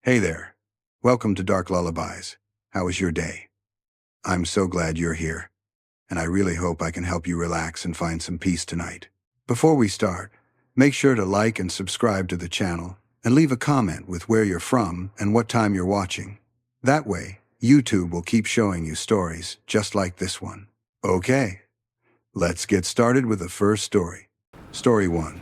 Hey there. Welcome to Dark Lullabies. How was your day? I'm so glad you're here, and I really hope I can help you relax and find some peace tonight. Before we start, make sure to like and subscribe to the channel and leave a comment with where you're from and what time you're watching. That way, YouTube will keep showing you stories just like this one. Okay, let's get started with the first story. Story 1.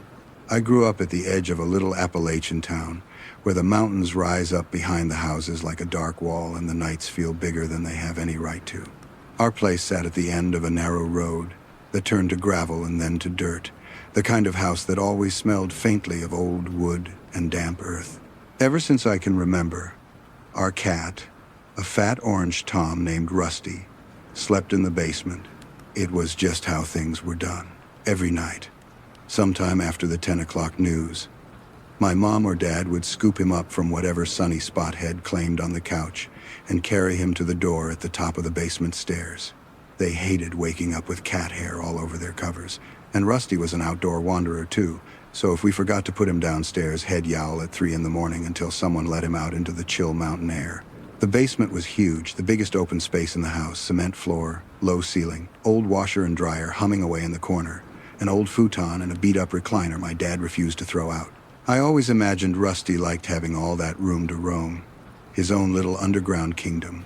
I grew up at the edge of a little Appalachian town where the mountains rise up behind the houses like a dark wall and the nights feel bigger than they have any right to. Our place sat at the end of a narrow road that turned to gravel and then to dirt, the kind of house that always smelled faintly of old wood and damp earth. Ever since I can remember, our cat, a fat orange Tom named Rusty, slept in the basement. It was just how things were done, every night. Sometime after the 10 o'clock news, my mom or dad would scoop him up from whatever sunny spot had claimed on the couch and carry him to the door at the top of the basement stairs. They hated waking up with cat hair all over their covers, and Rusty was an outdoor wanderer too, so if we forgot to put him downstairs, he'd yowl at 3 in the morning until someone let him out into the chill mountain air. The basement was huge, the biggest open space in the house, cement floor, low ceiling, old washer and dryer humming away in the corner, an old futon and a beat-up recliner my dad refused to throw out. I always imagined Rusty liked having all that room to roam, his own little underground kingdom.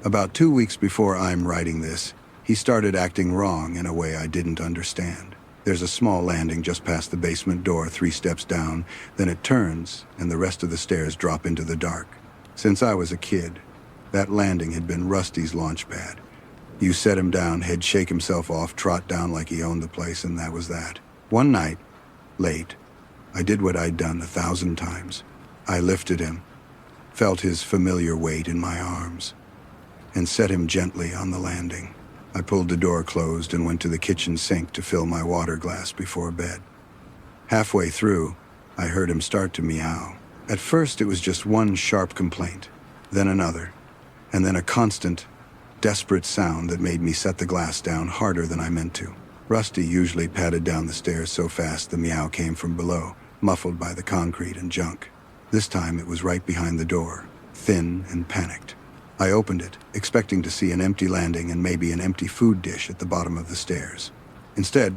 About 2 weeks before I'm writing this, he started acting wrong in a way I didn't understand. There's a small landing just past the basement door, 3 steps down, then it turns, and the rest of the stairs drop into the dark. Since I was a kid, that landing had been Rusty's launch pad. You set him down, he'd shake himself off, trot down like he owned the place, and that was that. One night, late, I did what I'd done 1,000 times. I lifted him, felt his familiar weight in my arms, and set him gently on the landing. I pulled the door closed and went to the kitchen sink to fill my water glass before bed. Halfway through, I heard him start to meow. At first, it was just one sharp complaint, then another, and then a constant, desperate sound that made me set the glass down harder than I meant to. Rusty usually padded down the stairs so fast the meow came from below, muffled by the concrete and junk. This time it was right behind the door, thin and panicked. I opened it, expecting to see an empty landing and maybe an empty food dish at the bottom of the stairs. Instead,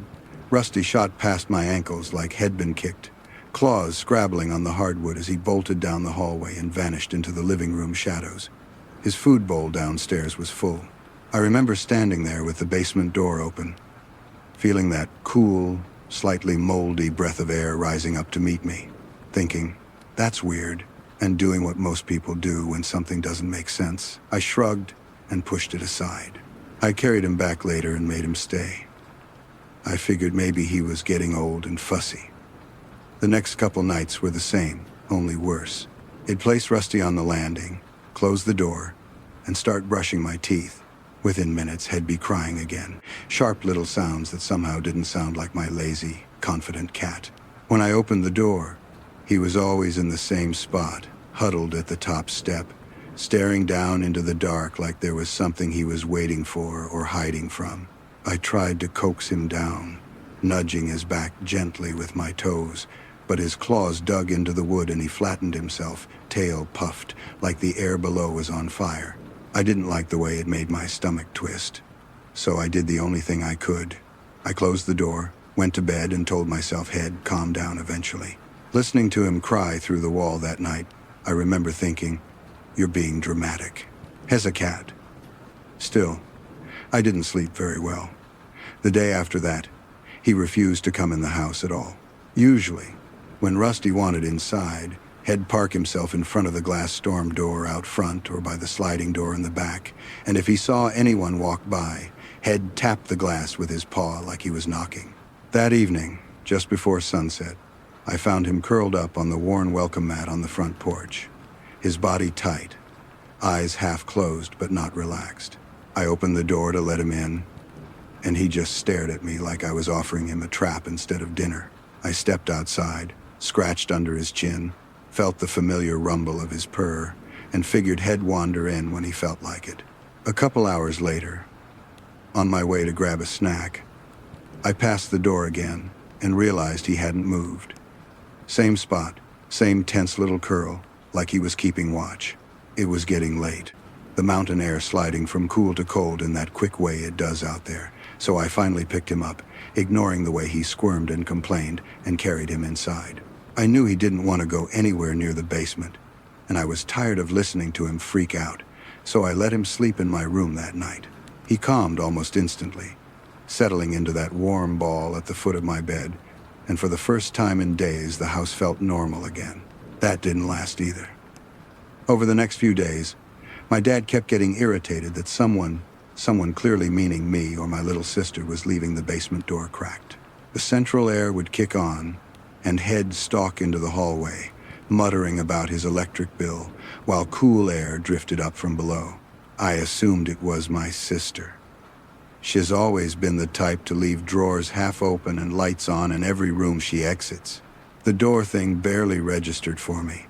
Rusty shot past my ankles like he'd been kicked, claws scrabbling on the hardwood as he bolted down the hallway and vanished into the living room shadows. His food bowl downstairs was full. I remember standing there with the basement door open, feeling that cool, slightly moldy breath of air rising up to meet me, thinking, that's weird, and doing what most people do when something doesn't make sense. I shrugged and pushed it aside. I carried him back later and made him stay. I figured maybe he was getting old and fussy. The next couple nights were the same, only worse. I'd place Rusty on the landing, close the door, and start brushing my teeth. Within minutes, he'd be crying again, sharp little sounds that somehow didn't sound like my lazy, confident cat. When I opened the door, he was always in the same spot, huddled at the top step, staring down into the dark like there was something he was waiting for or hiding from. I tried to coax him down, nudging his back gently with my toes, but his claws dug into the wood and he flattened himself, tail puffed, like the air below was on fire. I didn't like the way it made my stomach twist, so I did the only thing I could. I closed the door, went to bed, and told myself he'd calm down eventually. Listening to him cry through the wall that night, I remember thinking, you're being dramatic. As a cat. Still, I didn't sleep very well. The day after that, he refused to come in the house at all. Usually, when Rusty wanted inside, he'd park himself in front of the glass storm door out front or by the sliding door in the back, and if he saw anyone walk by, he'd tap the glass with his paw like he was knocking. That evening, just before sunset, I found him curled up on the worn welcome mat on the front porch, his body tight, eyes half closed but not relaxed. I opened the door to let him in, and he just stared at me like I was offering him a trap instead of dinner. I stepped outside, scratched under his chin, felt the familiar rumble of his purr, and figured he'd wander in when he felt like it. A couple hours later, on my way to grab a snack, I passed the door again and realized he hadn't moved. Same spot, same tense little curl, like he was keeping watch. It was getting late, the mountain air sliding from cool to cold in that quick way it does out there, so I finally picked him up, ignoring the way he squirmed and complained, and carried him inside. I knew he didn't want to go anywhere near the basement, and I was tired of listening to him freak out, so I let him sleep in my room that night. He calmed almost instantly, settling into that warm ball at the foot of my bed, and for the first time in days, the house felt normal again. That didn't last either. Over the next few days, my dad kept getting irritated that someone clearly meaning me or my little sister, was leaving the basement door cracked. The central air would kick on, and he'd stalk into the hallway, muttering about his electric bill, while cool air drifted up from below. I assumed it was my sister. She's always been the type to leave drawers half open and lights on in every room she exits. The door thing barely registered for me.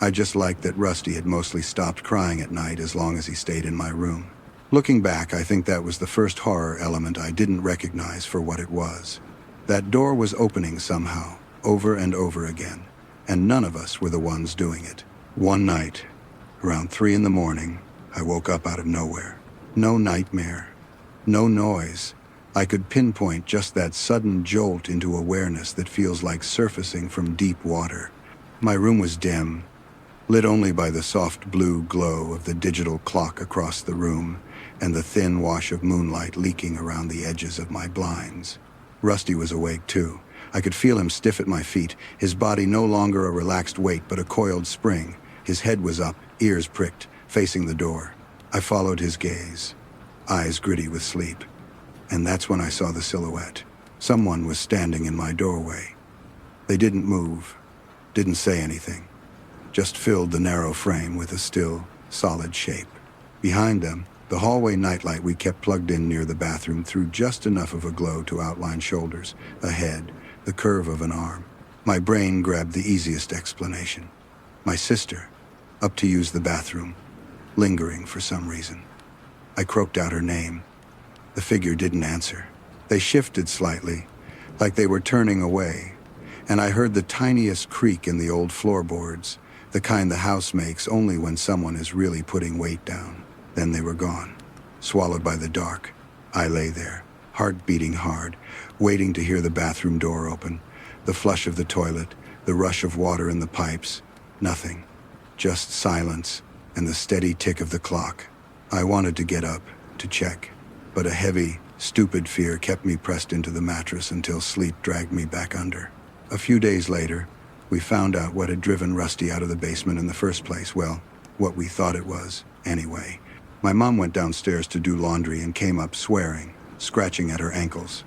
I just liked that Rusty had mostly stopped crying at night as long as he stayed in my room. Looking back, I think that was the first horror element I didn't recognize for what it was. That door was opening somehow, over and over again, and none of us were the ones doing it. One night, around 3 a.m, I woke up out of nowhere. No nightmare. No noise. I could pinpoint just that sudden jolt into awareness that feels like surfacing from deep water. My room was dim, lit only by the soft blue glow of the digital clock across the room and the thin wash of moonlight leaking around the edges of my blinds. Rusty was awake too. I could feel him stiff at my feet, his body no longer a relaxed weight but a coiled spring. His head was up, ears pricked, facing the door. I followed his gaze, eyes gritty with sleep. And that's when I saw the silhouette. Someone was standing in my doorway. They didn't move, didn't say anything, just filled the narrow frame with a still, solid shape. Behind them, the hallway nightlight we kept plugged in near the bathroom threw just enough of a glow to outline shoulders, a head, the curve of an arm. My brain grabbed the easiest explanation. My sister, up to use the bathroom, lingering for some reason. I croaked out her name. The figure didn't answer. They shifted slightly, like they were turning away, and I heard the tiniest creak in the old floorboards, the kind the house makes only when someone is really putting weight down. Then they were gone, swallowed by the dark. I lay there, heart beating hard, waiting to hear the bathroom door open, the flush of the toilet, the rush of water in the pipes. Nothing, just silence and the steady tick of the clock. I wanted to get up, to check, but a heavy, stupid fear kept me pressed into the mattress until sleep dragged me back under. A few days later, we found out what had driven Rusty out of the basement in the first place. Well, what we thought it was, anyway. My mom went downstairs to do laundry and came up swearing, scratching at her ankles.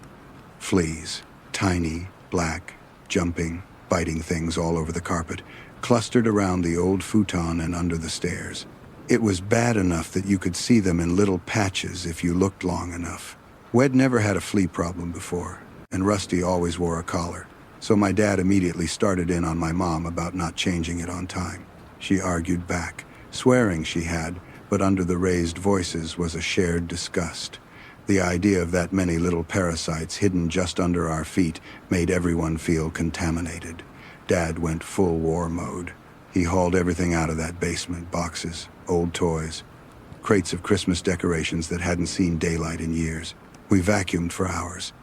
Fleas, tiny, black, jumping, biting things all over the carpet, clustered around the old futon and under the stairs. It was bad enough that you could see them in little patches if you looked long enough. Wed never had a flea problem before, and Rusty always wore a collar, so my dad immediately started in on my mom about not changing it on time. She argued back, swearing she had, but under the raised voices was a shared disgust. The idea of that many little parasites hidden just under our feet made everyone feel contaminated. Dad went full war mode. He hauled everything out of that basement, boxes, old toys, crates of Christmas decorations that hadn't seen daylight in years. We vacuumed for hours,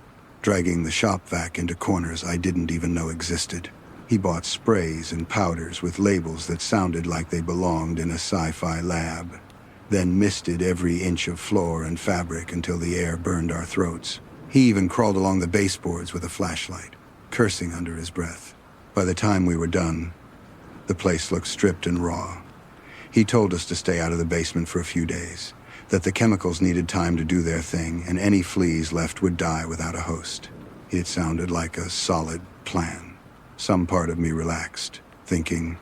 dragging the shop vac into corners I didn't even know existed. He bought sprays and powders with labels that sounded like they belonged in a sci-fi lab, then misted every inch of floor and fabric until the air burned our throats. He even crawled along the baseboards with a flashlight, cursing under his breath. By the time we were done, the place looked stripped and raw. He told us to stay out of the basement for a few days, that the chemicals needed time to do their thing, and any fleas left would die without a host. It sounded like a solid plan. Some part of me relaxed, thinking,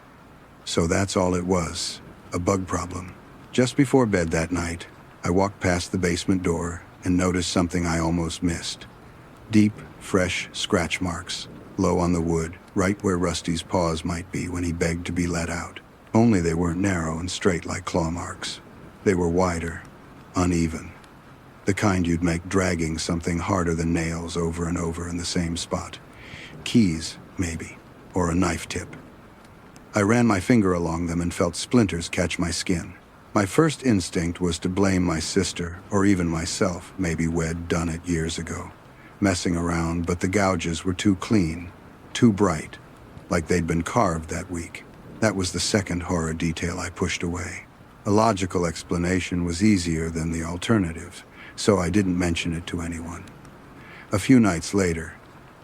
so that's all it was, a bug problem. Just before bed that night, I walked past the basement door and noticed something I almost missed. Deep, fresh scratch marks, low on the wood, right where Rusty's paws might be when he begged to be let out. Only they weren't narrow and straight like claw marks. They were wider, uneven. The kind you'd make dragging something harder than nails over and over in the same spot. Keys, maybe, or a knife tip. I ran my finger along them and felt splinters catch my skin. My first instinct was to blame my sister, or even myself. Maybe we'd done it years ago, messing around, but the gouges were too clean, too bright, like they'd been carved that week. That was the second horror detail I pushed away. A logical explanation was easier than the alternative, so I didn't mention it to anyone. A few nights later,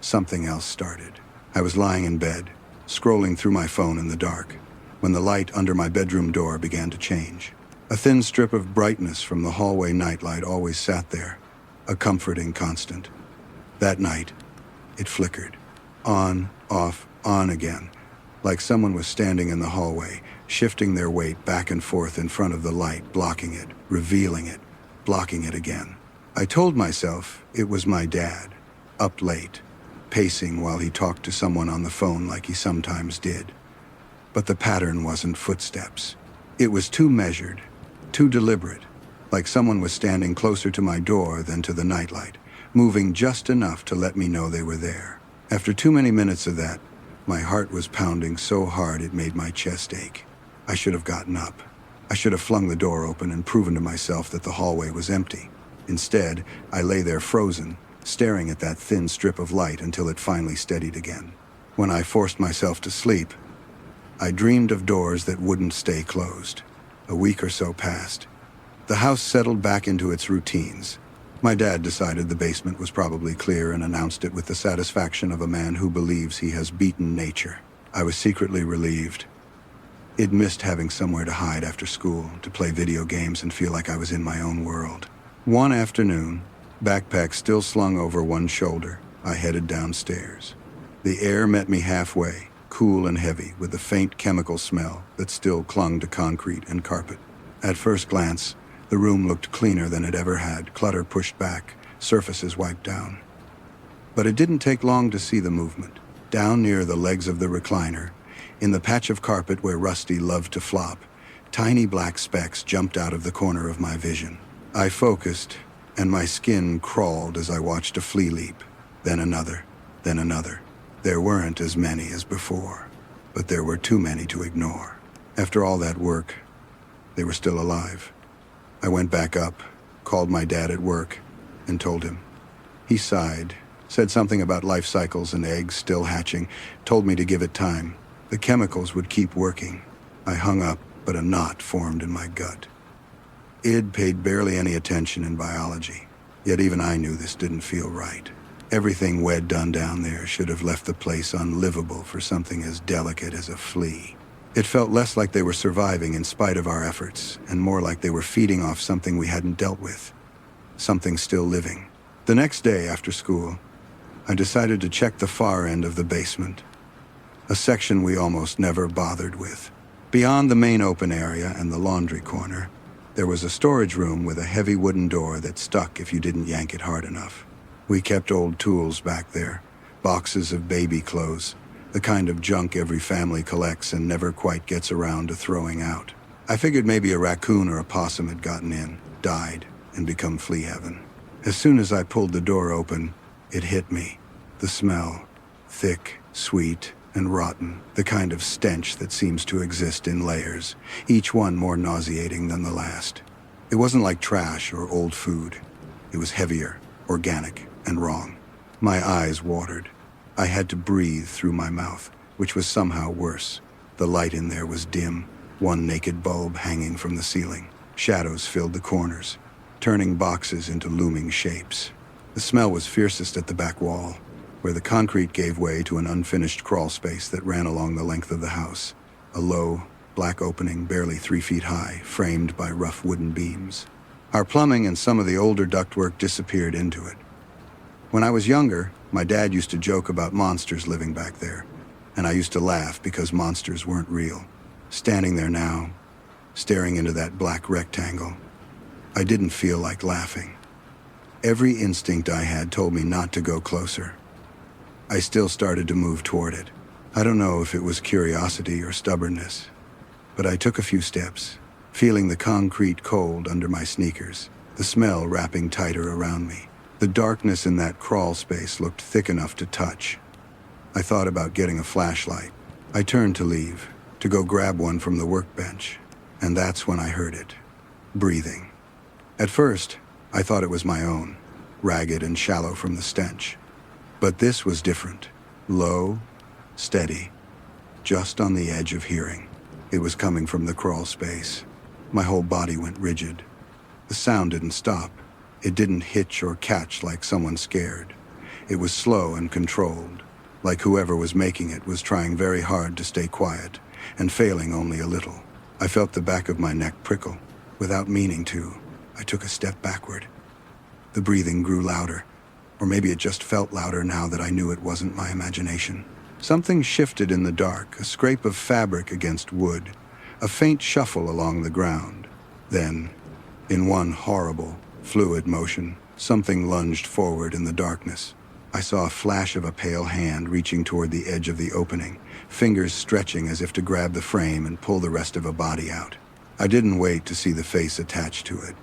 something else started. I was lying in bed, scrolling through my phone in the dark, when the light under my bedroom door began to change. A thin strip of brightness from the hallway nightlight always sat there, a comforting constant. That night, it flickered. On, off, on again, like someone was standing in the hallway, shifting their weight back and forth in front of the light, blocking it, revealing it, blocking it again. I told myself it was my dad, up late, pacing while he talked to someone on the phone like he sometimes did. But the pattern wasn't footsteps. It was too measured, too deliberate, like someone was standing closer to my door than to the nightlight, moving just enough to let me know they were there. After too many minutes of that, my heart was pounding so hard it made my chest ache. I should have gotten up. I should have flung the door open and proven to myself that the hallway was empty. Instead, I lay there frozen, staring at that thin strip of light until it finally steadied again. When I forced myself to sleep, I dreamed of doors that wouldn't stay closed. A week or so passed. The house settled back into its routines. My dad decided the basement was probably clear and announced it with the satisfaction of a man who believes he has beaten nature. I was secretly relieved. I'd missed having somewhere to hide after school, to play video games and feel like I was in my own world. One afternoon, backpack still slung over one shoulder, I headed downstairs. The air met me halfway, cool and heavy, with a faint chemical smell that still clung to concrete and carpet. At first glance, the room looked cleaner than it ever had, clutter pushed back, surfaces wiped down. But it didn't take long to see the movement. Down near the legs of the recliner, in the patch of carpet where Rusty loved to flop, tiny black specks jumped out of the corner of my vision. I focused, and my skin crawled as I watched a flea leap, then another, then another. There weren't as many as before, but there were too many to ignore. After all that work, they were still alive. I went back up, called my dad at work, and told him. He sighed, said something about life cycles and eggs still hatching, told me to give it time. The chemicals would keep working. I hung up, but a knot formed in my gut. I'd paid barely any attention in biology, yet even I knew this didn't feel right. Everything we'd done down there should have left the place unlivable for something as delicate as a flea. It felt less like they were surviving in spite of our efforts, and more like they were feeding off something we hadn't dealt with, something still living. The next day after school, I decided to check the far end of the basement, a section we almost never bothered with. Beyond the main open area and the laundry corner, there was a storage room with a heavy wooden door that stuck if you didn't yank it hard enough. We kept old tools back there, boxes of baby clothes, the kind of junk every family collects and never quite gets around to throwing out. I figured maybe a raccoon or a possum had gotten in, died, and become flea heaven. As soon as I pulled the door open, it hit me. The smell, thick, sweet, and rotten, the kind of stench that seems to exist in layers, each one more nauseating than the last. It wasn't like trash or old food. It was heavier, organic, and wrong. My eyes watered. I had to breathe through my mouth, which was somehow worse. The light in there was dim, one naked bulb hanging from the ceiling. Shadows filled the corners, turning boxes into looming shapes. The smell was fiercest at the back wall, where the concrete gave way to an unfinished crawl space that ran along the length of the house. A low, black opening barely 3 feet high, framed by rough wooden beams. Our plumbing and some of the older ductwork disappeared into it. When I was younger, my dad used to joke about monsters living back there, and I used to laugh because monsters weren't real. Standing there now, staring into that black rectangle, I didn't feel like laughing. Every instinct I had told me not to go closer. I still started to move toward it. I don't know if it was curiosity or stubbornness, but I took a few steps, feeling the concrete cold under my sneakers, the smell wrapping tighter around me. The darkness in that crawl space looked thick enough to touch. I thought about getting a flashlight. I turned to leave, to go grab one from the workbench, and that's when I heard it, breathing. At first, I thought it was my own, ragged and shallow from the stench. But this was different. Low, steady, just on the edge of hearing. It was coming from the crawl space. My whole body went rigid. The sound didn't stop. It didn't hitch or catch like someone scared. It was slow and controlled, like whoever was making it was trying very hard to stay quiet, and failing only a little. I felt the back of my neck prickle. Without meaning to, I took a step backward. The breathing grew louder, or maybe it just felt louder now that I knew it wasn't my imagination. Something shifted in the dark, a scrape of fabric against wood, a faint shuffle along the ground. Then, in one horrible, fluid motion, something lunged forward in the darkness. I saw a flash of a pale hand reaching toward the edge of the opening, fingers stretching as if to grab the frame and pull the rest of a body out. I didn't wait to see the face attached to it.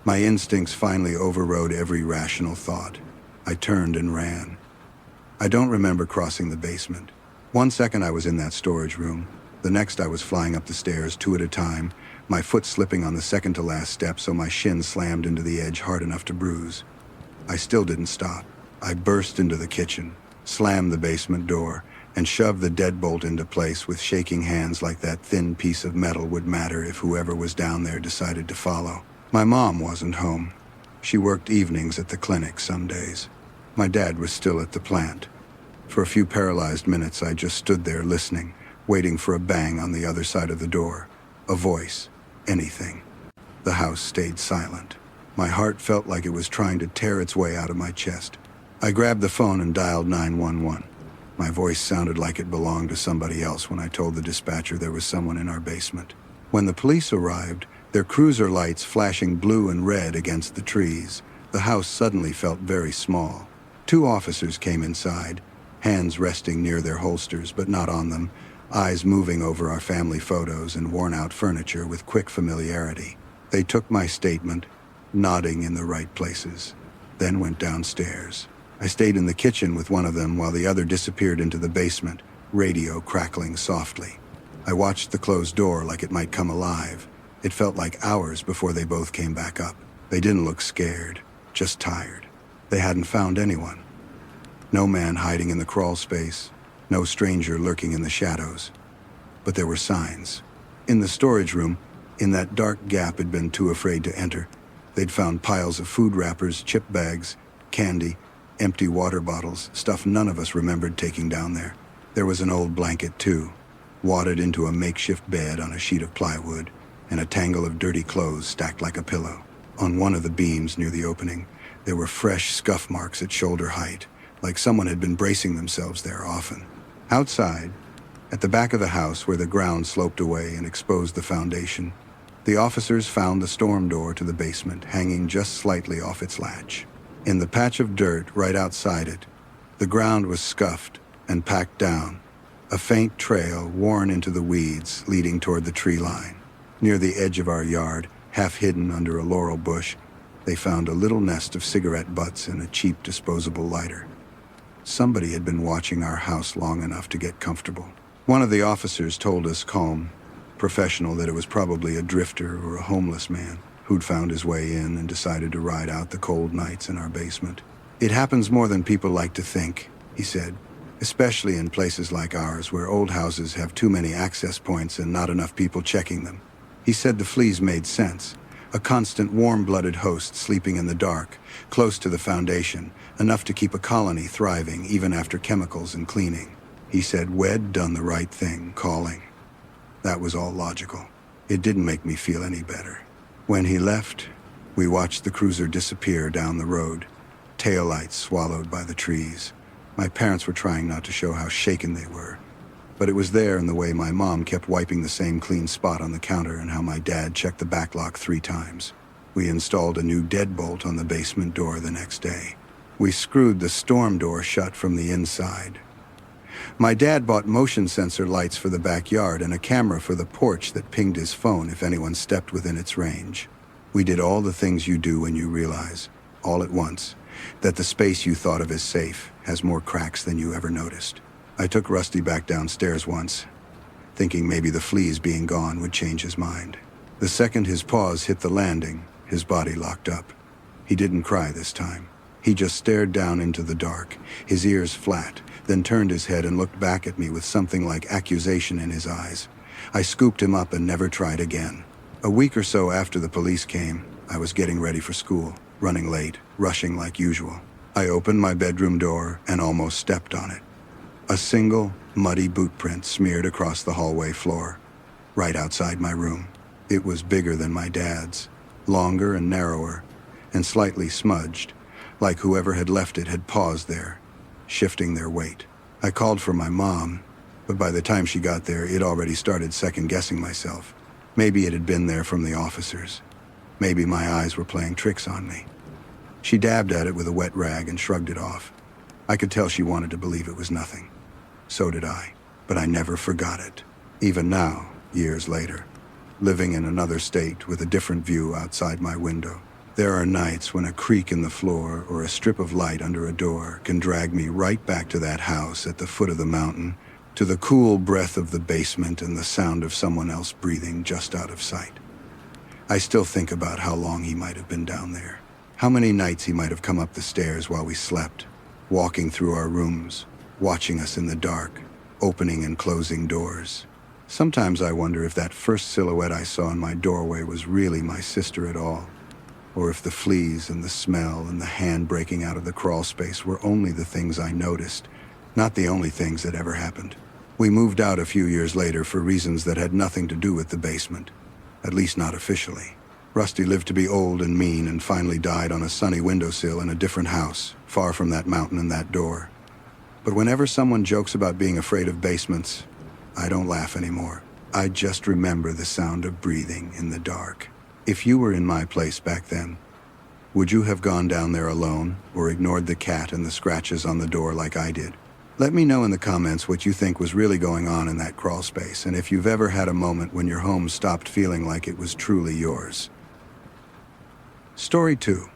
My instincts finally overrode every rational thought. I turned and ran. I don't remember crossing the basement. 1 second I was in that storage room. The next I was flying up the stairs 2 at a time, my foot slipping on the second to last step so my shin slammed into the edge hard enough to bruise. I still didn't stop. I burst into the kitchen, slammed the basement door, and shoved the deadbolt into place with shaking hands like that thin piece of metal would matter if whoever was down there decided to follow. My mom wasn't home. She worked evenings at the clinic some days. My dad was still at the plant. For a few paralyzed minutes, I just stood there listening, waiting for a bang on the other side of the door. A voice. Anything. The house stayed silent. My heart felt like it was trying to tear its way out of my chest. I grabbed the phone and dialed 911. My voice sounded like it belonged to somebody else when I told the dispatcher there was someone in our basement. When the police arrived, their cruiser lights flashing blue and red against the trees, the house suddenly felt very small. 2 officers came inside, hands resting near their holsters but not on them, eyes moving over our family photos and worn-out furniture with quick familiarity. They took my statement, nodding in the right places, then went downstairs. I stayed in the kitchen with one of them while the other disappeared into the basement, radio crackling softly. I watched the closed door like it might come alive. It felt like hours before they both came back up. They didn't look scared, just tired. They hadn't found anyone. No man hiding in the crawl space, no stranger lurking in the shadows. But there were signs. In the storage room, in that dark gap had been too afraid to enter, they'd found piles of food wrappers, chip bags, candy, empty water bottles, stuff none of us remembered taking down there. There was an old blanket, too, wadded into a makeshift bed on a sheet of plywood, and a tangle of dirty clothes stacked like a pillow. On one of the beams near the opening, there were fresh scuff marks at shoulder height, like someone had been bracing themselves there often. Outside, at the back of the house where the ground sloped away and exposed the foundation, the officers found the storm door to the basement hanging just slightly off its latch. In the patch of dirt right outside it, the ground was scuffed and packed down, a faint trail worn into the weeds leading toward the tree line. Near the edge of our yard, half hidden under a laurel bush, they found a little nest of cigarette butts and a cheap disposable lighter. Somebody had been watching our house long enough to get comfortable. One of the officers told us, calm, professional, that it was probably a drifter or a homeless man who'd found his way in and decided to ride out the cold nights in our basement. It happens more than people like to think, he said, especially in places like ours where old houses have too many access points and not enough people checking them. He said the fleas made sense. A constant warm-blooded host sleeping in the dark, close to the foundation, enough to keep a colony thriving even after chemicals and cleaning. He said we'd done the right thing, calling. That was all logical. It didn't make me feel any better. When he left, we watched the cruiser disappear down the road, taillights swallowed by the trees. My parents were trying not to show how shaken they were, but it was there in the way my mom kept wiping the same clean spot on the counter and how my dad checked the back lock 3 times. We installed a new deadbolt on the basement door the next day. We screwed the storm door shut from the inside. My dad bought motion sensor lights for the backyard and a camera for the porch that pinged his phone if anyone stepped within its range. We did all the things you do when you realize, all at once, that the space you thought of as safe has more cracks than you ever noticed. I took Rusty back downstairs once. thinking maybe the fleas being gone would change his mind. The second his paws hit the landing, his body locked up. He didn't cry this time. He just stared down into the dark, his ears flat, then turned his head and looked back at me with something like accusation in his eyes. I scooped him up and never tried again. A week or so after the police came, I was getting ready for school, running late, rushing like usual. I opened my bedroom door and almost stepped on it. A single, muddy boot print smeared across the hallway floor, right outside my room. It was bigger than my dad's, longer and narrower, and slightly smudged, like whoever had left it had paused there, shifting their weight. I called for my mom, but by the time she got there, it already started second-guessing myself. Maybe it had been there from the officers. Maybe my eyes were playing tricks on me. She dabbed at it with a wet rag and shrugged it off. I could tell she wanted to believe it was nothing. So did I, but I never forgot it. Even now, years later, living in another state with a different view outside my window, there are nights when a creak in the floor or a strip of light under a door can drag me right back to that house at the foot of the mountain, to the cool breath of the basement and the sound of someone else breathing just out of sight. I still think about how long he might have been down there, how many nights he might have come up the stairs while we slept, walking through our rooms, watching us in the dark, opening and closing doors. Sometimes I wonder if that first silhouette I saw in my doorway was really my sister at all, or if the fleas and the smell and the hand breaking out of the crawl space were only the things I noticed, not the only things that ever happened. We moved out a few years later for reasons that had nothing to do with the basement, at least not officially. Rusty lived to be old and mean and finally died on a sunny windowsill in a different house, far from that mountain and that door. But whenever someone jokes about being afraid of basements, I don't laugh anymore. I just remember the sound of breathing in the dark. If you were in my place back then, would you have gone down there alone or ignored the cat and the scratches on the door like I did? Let me know in the comments what you think was really going on in that crawl space, and if you've ever had a moment when your home stopped feeling like it was truly yours. Story 2.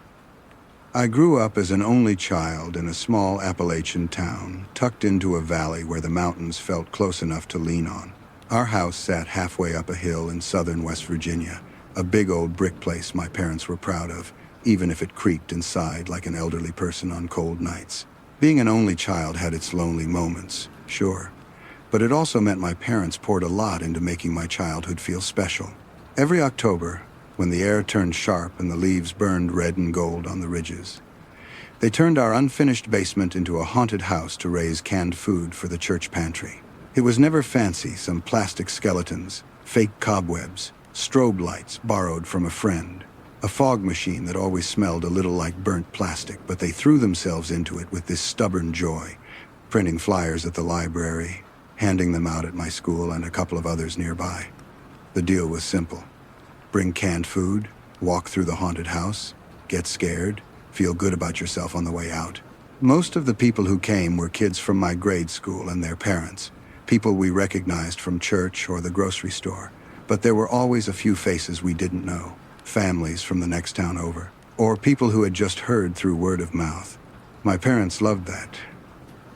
I grew up as an only child in a small Appalachian town, tucked into a valley where the mountains felt close enough to lean on. Our house sat halfway up a hill in southern West Virginia, a big old brick place my parents were proud of, even if it creaked and sighed like an elderly person on cold nights. Being an only child had its lonely moments, sure, but it also meant my parents poured a lot into making my childhood feel special. Every October, when the air turned sharp and the leaves burned red and gold on the ridges, they turned our unfinished basement into a haunted house to raise canned food for the church pantry. It was never fancy, some plastic skeletons, fake cobwebs, strobe lights borrowed from a friend, a fog machine that always smelled a little like burnt plastic, but they threw themselves into it with this stubborn joy, printing flyers at the library, handing them out at my school and a couple of others nearby. The deal was simple. Bring canned food, walk through the haunted house, get scared, feel good about yourself on the way out. Most of the people who came were kids from my grade school and their parents, people we recognized from church or the grocery store, but there were always a few faces we didn't know, families from the next town over, or people who had just heard through word of mouth. My parents loved that.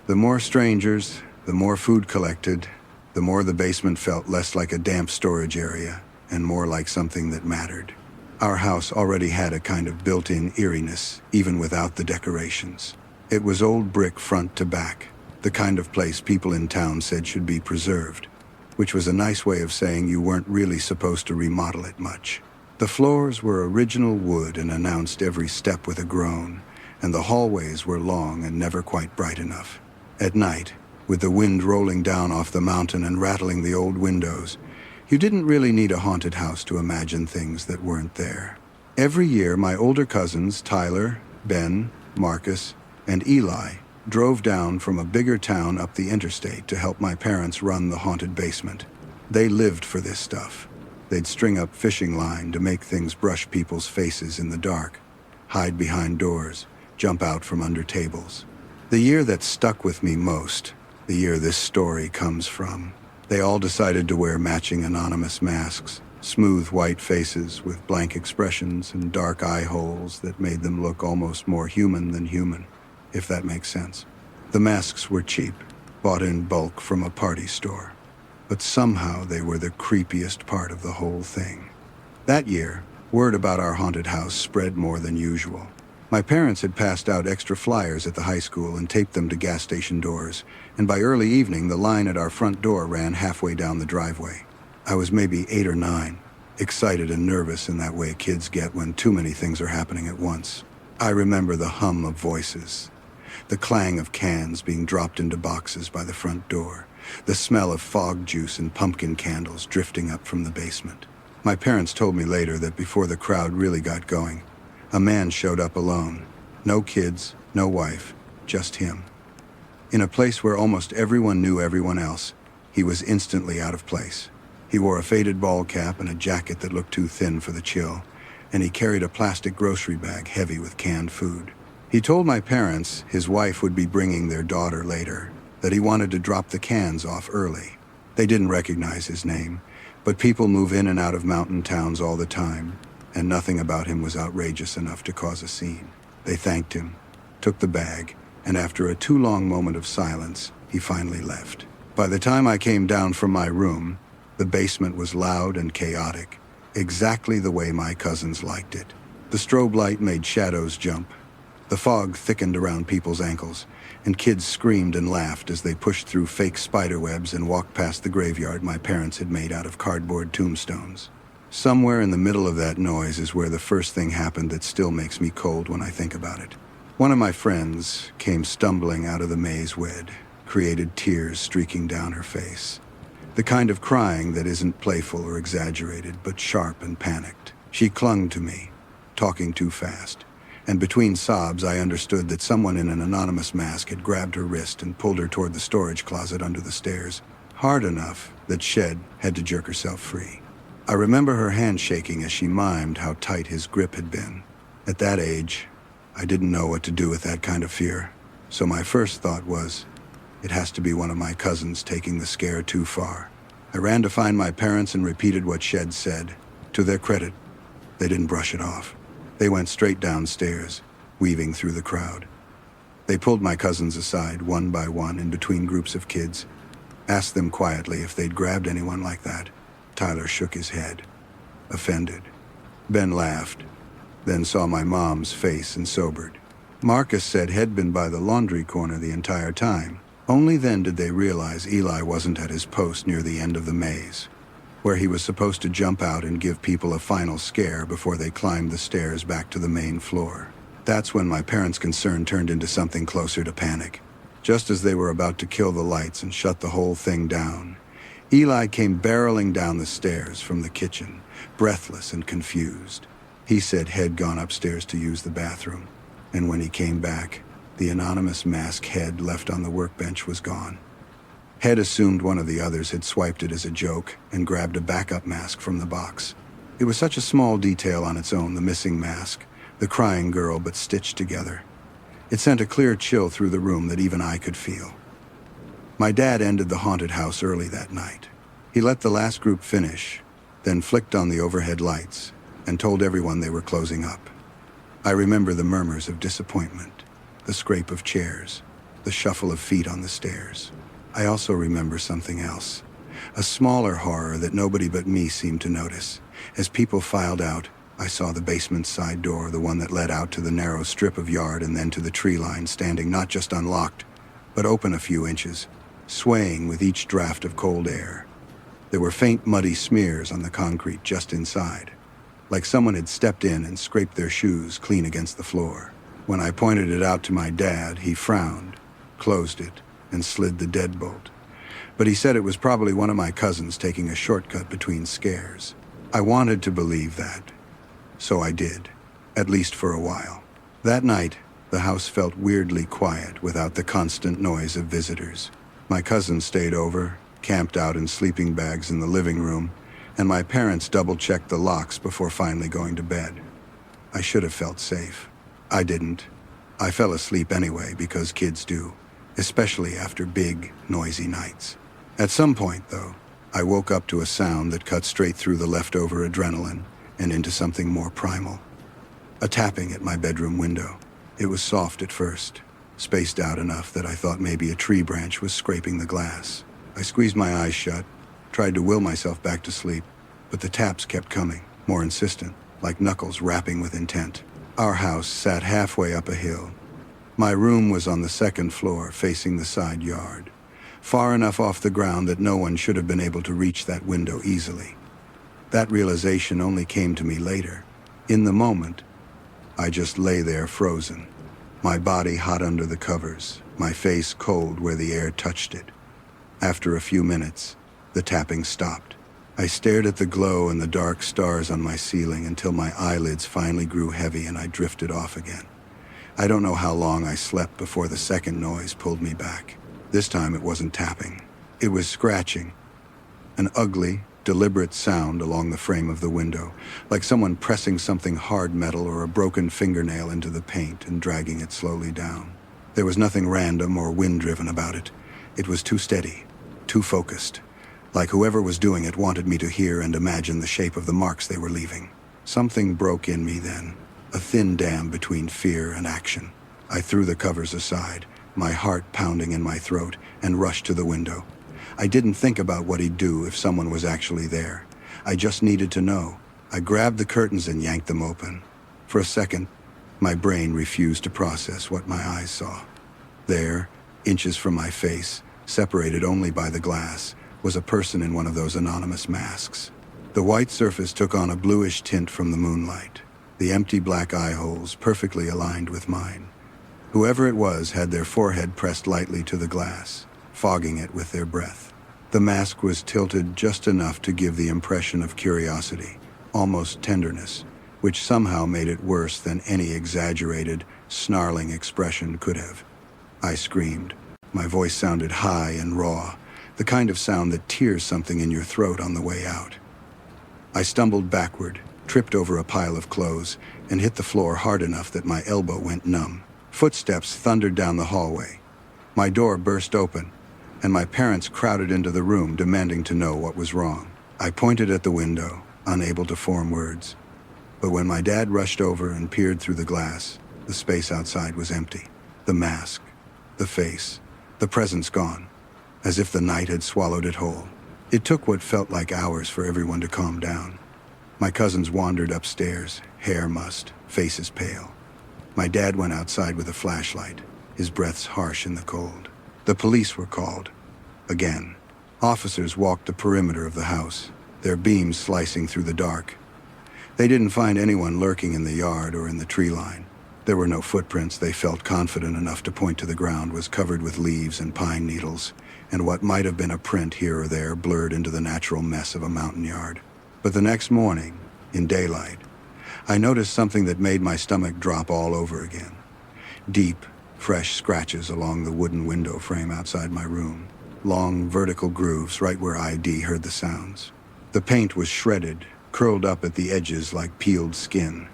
The more strangers, the more food collected, the more the basement felt less like a damp storage area and more like something that mattered. Our house already had a kind of built-in eeriness, even without the decorations. It was old brick front to back, the kind of place people in town said should be preserved, which was a nice way of saying you weren't really supposed to remodel it much. The floors were original wood and announced every step with a groan, and the hallways were long and never quite bright enough. At night, with the wind rolling down off the mountain and rattling the old windows, you didn't really need a haunted house to imagine things that weren't there. Every year, my older cousins, Tyler, Ben, Marcus, and Eli, drove down from a bigger town up the interstate to help my parents run the haunted basement. They lived for this stuff. They'd string up fishing line to make things brush people's faces in the dark, hide behind doors, jump out from under tables. The year that stuck with me most, the year this story comes from, they all decided to wear matching anonymous masks, smooth white faces with blank expressions and dark eye holes that made them look almost more human than human, if that makes sense. The masks were cheap, bought in bulk from a party store. but somehow they were the creepiest part of the whole thing. That year, word about our haunted house spread more than usual. My parents had passed out extra flyers at the high school and taped them to gas station doors, and by early evening the line at our front door ran halfway down the driveway. I was maybe 8 or 9, excited and nervous in that way kids get when too many things are happening at once. I remember the hum of voices, the clang of cans being dropped into boxes by the front door, the smell of fog juice and pumpkin candles drifting up from the basement. My parents told me later that before the crowd really got going, a man showed up alone. No kids, no wife, just him. In a place where almost everyone knew everyone else, he was instantly out of place. He wore a faded ball cap and a jacket that looked too thin for the chill, and he carried a plastic grocery bag heavy with canned food. He told my parents his wife would be bringing their daughter later, that he wanted to drop the cans off early. They didn't recognize his name, but people move in and out of mountain towns all the time, and nothing about him was outrageous enough to cause a scene. They thanked him, took the bag, and after a too long moment of silence, he finally left. By the time I came down from my room, the basement was loud and chaotic, exactly the way my cousins liked it. The strobe light made shadows jump. The fog thickened around people's ankles, and kids screamed and laughed as they pushed through fake spiderwebs and walked past the graveyard my parents had made out of cardboard tombstones. Somewhere in the middle of that noise is where the first thing happened that still makes me cold when I think about it. One of my friends came stumbling out of the maze wed, created tears streaking down her face. The kind of crying that isn't playful or exaggerated, but sharp and panicked. She clung to me, talking too fast, and between sobs I understood that someone in an anonymous mask had grabbed her wrist and pulled her toward the storage closet under the stairs, hard enough that Shed had to jerk herself free. I remember her hand shaking as she mimed how tight his grip had been. At that age, I didn't know what to do with that kind of fear, so my first thought was, it has to be one of my cousins taking the scare too far. I ran to find my parents and repeated what Shed said. To their credit, they didn't brush it off. They went straight downstairs, weaving through the crowd. They pulled my cousins aside one by one in between groups of kids, asked them quietly if they'd grabbed anyone like that. Tyler shook his head, offended. Ben laughed, then saw my mom's face and sobered. Marcus said he'd been by the laundry corner the entire time. Only then did they realize Eli wasn't at his post near the end of the maze, where he was supposed to jump out and give people a final scare before they climbed the stairs back to the main floor. That's when my parents' concern turned into something closer to panic. Just as they were about to kill the lights and shut the whole thing down, Eli came barreling down the stairs from the kitchen, breathless and confused. He said he'd gone upstairs to use the bathroom, and when he came back, the anonymous mask head left on the workbench was gone. Head assumed one of the others had swiped it as a joke and grabbed a backup mask from the box. It was such a small detail on its own, the missing mask, the crying girl but stitched together. It sent a clear chill through the room that even I could feel. My dad ended the haunted house early that night. He let the last group finish, then flicked on the overhead lights and told everyone they were closing up. I remember the murmurs of disappointment, the scrape of chairs, the shuffle of feet on the stairs. I also remember something else, a smaller horror that nobody but me seemed to notice. As people filed out, I saw the basement side door, the one that led out to the narrow strip of yard and then to the tree line, standing not just unlocked, but open a few inches, swaying with each draft of cold air. There were faint muddy smears on the concrete just inside, like someone had stepped in and scraped their shoes clean against the floor. When I pointed it out to my dad, he frowned, closed it, and slid the deadbolt. But he said it was probably one of my cousins taking a shortcut between scares. I wanted to believe that, so I did, at least for a while. That night, the house felt weirdly quiet without the constant noise of visitors. My cousins stayed over, camped out in sleeping bags in the living room, and my parents double-checked the locks before finally going to bed. I should have felt safe. I didn't. I fell asleep anyway because kids do, especially after big, noisy nights. At some point, though, I woke up to a sound that cut straight through the leftover adrenaline and into something more primal. A tapping at my bedroom window. It was soft at first, spaced out enough that I thought maybe a tree branch was scraping the glass. I squeezed my eyes shut, tried to will myself back to sleep, but the taps kept coming, more insistent, like knuckles rapping with intent. Our house sat halfway up a hill. My room was on the second floor, facing the side yard, far enough off the ground that no one should have been able to reach that window easily. That realization only came to me later. In the moment, I just lay there frozen, my body hot under the covers, my face cold where the air touched it. After a few minutes, the tapping stopped. I stared at the glow and the dark stars on my ceiling until my eyelids finally grew heavy and I drifted off again. I don't know how long I slept before the second noise pulled me back. This time it wasn't tapping. It was scratching. An ugly, deliberate sound along the frame of the window, like someone pressing something hard metal or a broken fingernail into the paint and dragging it slowly down. There was nothing random or wind-driven about it. It was too steady, too focused, like whoever was doing it wanted me to hear and imagine the shape of the marks they were leaving. Something broke in me then, a thin dam between fear and action. I threw the covers aside, my heart pounding in my throat, and rushed to the window. I didn't think about what he'd do if someone was actually there. I just needed to know. I grabbed the curtains and yanked them open. For a second, my brain refused to process what my eyes saw. There, inches from my face, separated only by the glass, was a person in one of those anonymous masks. The white surface took on a bluish tint from the moonlight, the empty black eye holes perfectly aligned with mine. Whoever it was had their forehead pressed lightly to the glass, fogging it with their breath. The mask was tilted just enough to give the impression of curiosity, almost tenderness, which somehow made it worse than any exaggerated, snarling expression could have. I screamed. My voice sounded high and raw, the kind of sound that tears something in your throat on the way out. I stumbled backward, tripped over a pile of clothes, and hit the floor hard enough that my elbow went numb. Footsteps thundered down the hallway. My door burst open, and my parents crowded into the room demanding to know what was wrong. I pointed at the window, unable to form words. But when my dad rushed over and peered through the glass, the space outside was empty. The mask, the face, the presence gone, as if the night had swallowed it whole. It took what felt like hours for everyone to calm down. My cousins wandered upstairs, hair mussed, faces pale. My dad went outside with a flashlight, his breaths harsh in the cold. The police were called. Again. Officers walked the perimeter of the house, their beams slicing through the dark. They didn't find anyone lurking in the yard or in the tree line. There were no footprints. They felt confident enough to point to the ground was covered with leaves and pine needles, and what might have been a print here or there blurred into the natural mess of a mountain yard. But the next morning, in daylight, I noticed something that made my stomach drop all over again. Deep, fresh scratches along the wooden window frame outside my room. Long, vertical grooves right where ID heard the sounds. The paint was shredded, curled up at the edges like peeled skin.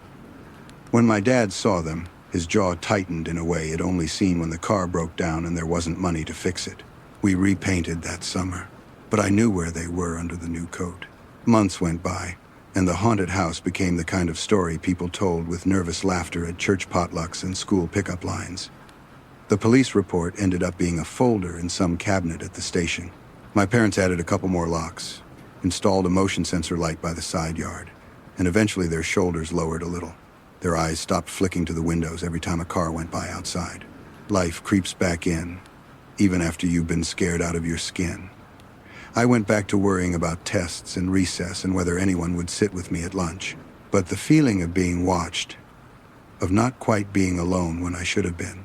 When my dad saw them, his jaw tightened in a way he'd only seen when the car broke down and there wasn't money to fix it. We repainted that summer, but I knew where they were under the new coat. Months went by, and the haunted house became the kind of story people told with nervous laughter at church potlucks and school pickup lines. The police report ended up being a folder in some cabinet at the station. My parents added a couple more locks, installed a motion sensor light by the side yard, and eventually their shoulders lowered a little. Their eyes stopped flicking to the windows every time a car went by outside. Life creeps back in, even after you've been scared out of your skin. I went back to worrying about tests and recess and whether anyone would sit with me at lunch. But the feeling of being watched, of not quite being alone when I should have been,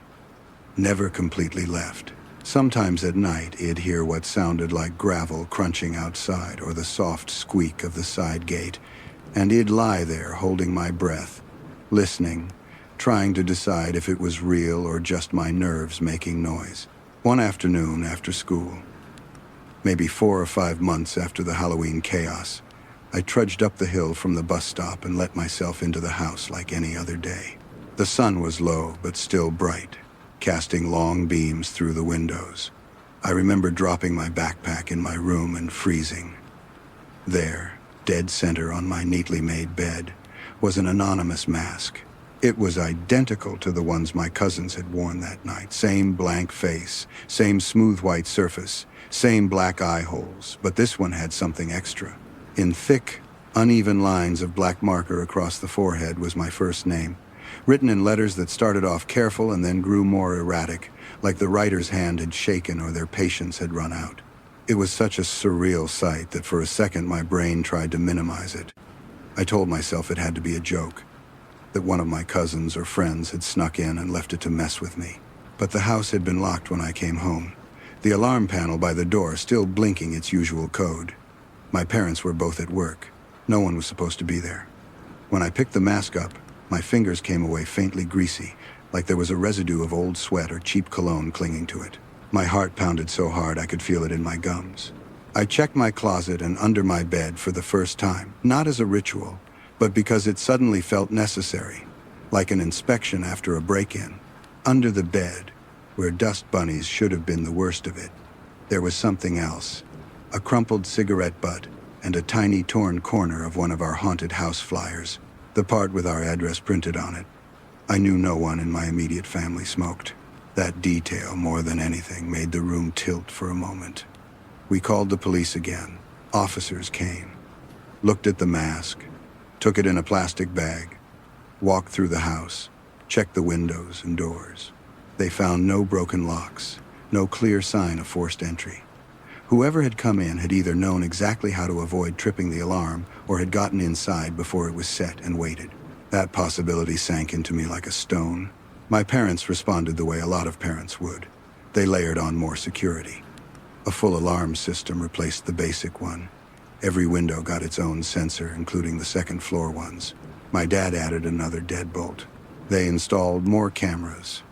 never completely left. Sometimes at night, I'd hear what sounded like gravel crunching outside or the soft squeak of the side gate, and I'd lie there holding my breath, listening, trying to decide if it was real or just my nerves making noise. One afternoon after school, maybe 4 or 5 months after the Halloween chaos, I trudged up the hill from the bus stop and let myself into the house like any other day. The sun was low but still bright, casting long beams through the windows. I remember dropping my backpack in my room and freezing. There, dead center on my neatly made bed, was an anonymous mask. It was identical to the ones my cousins had worn that night. Same blank face, same smooth white surface, Same black eye holes, but this one had something extra. In thick, uneven lines of black marker across the forehead was my first name, written in letters that started off careful and then grew more erratic, like the writer's hand had shaken or their patience had run out. It was such a surreal sight that for a second my brain tried to minimize it. I told myself it had to be a joke, that one of my cousins or friends had snuck in and left it to mess with me. But the house had been locked when I came home, the alarm panel by the door still blinking its usual code. My parents were both at work. No one was supposed to be there. When I picked the mask up, my fingers came away faintly greasy, like there was a residue of old sweat or cheap cologne clinging to it. My heart pounded so hard I could feel it in my gums. I checked my closet and under my bed for the first time, not as a ritual, but because it suddenly felt necessary, like an inspection after a break-in. Under the bed, where dust bunnies should have been the worst of it, there was something else. A crumpled cigarette butt and a tiny torn corner of one of our haunted house flyers, the part with our address printed on it. I knew no one in my immediate family smoked. That detail, more than anything, made the room tilt for a moment. We called the police again. Officers came, looked at the mask, took it in a plastic bag, walked through the house, checked the windows and doors. They found no broken locks, no clear sign of forced entry. Whoever had come in had either known exactly how to avoid tripping the alarm or had gotten inside before it was set and waited. That possibility sank into me like a stone. My parents responded the way a lot of parents would. They layered on more security. A full alarm system replaced the basic one. Every window got its own sensor, including the second floor ones. My dad added another deadbolt. They installed more cameras,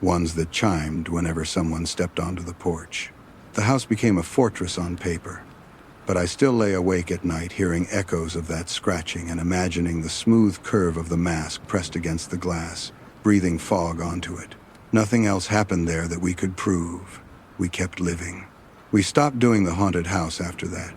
ones that chimed whenever someone stepped onto the porch. The house became a fortress on paper, but I still lay awake at night hearing echoes of that scratching and imagining the smooth curve of the mask pressed against the glass, breathing fog onto it. Nothing else happened there that we could prove. We kept living. We stopped doing the haunted house after that,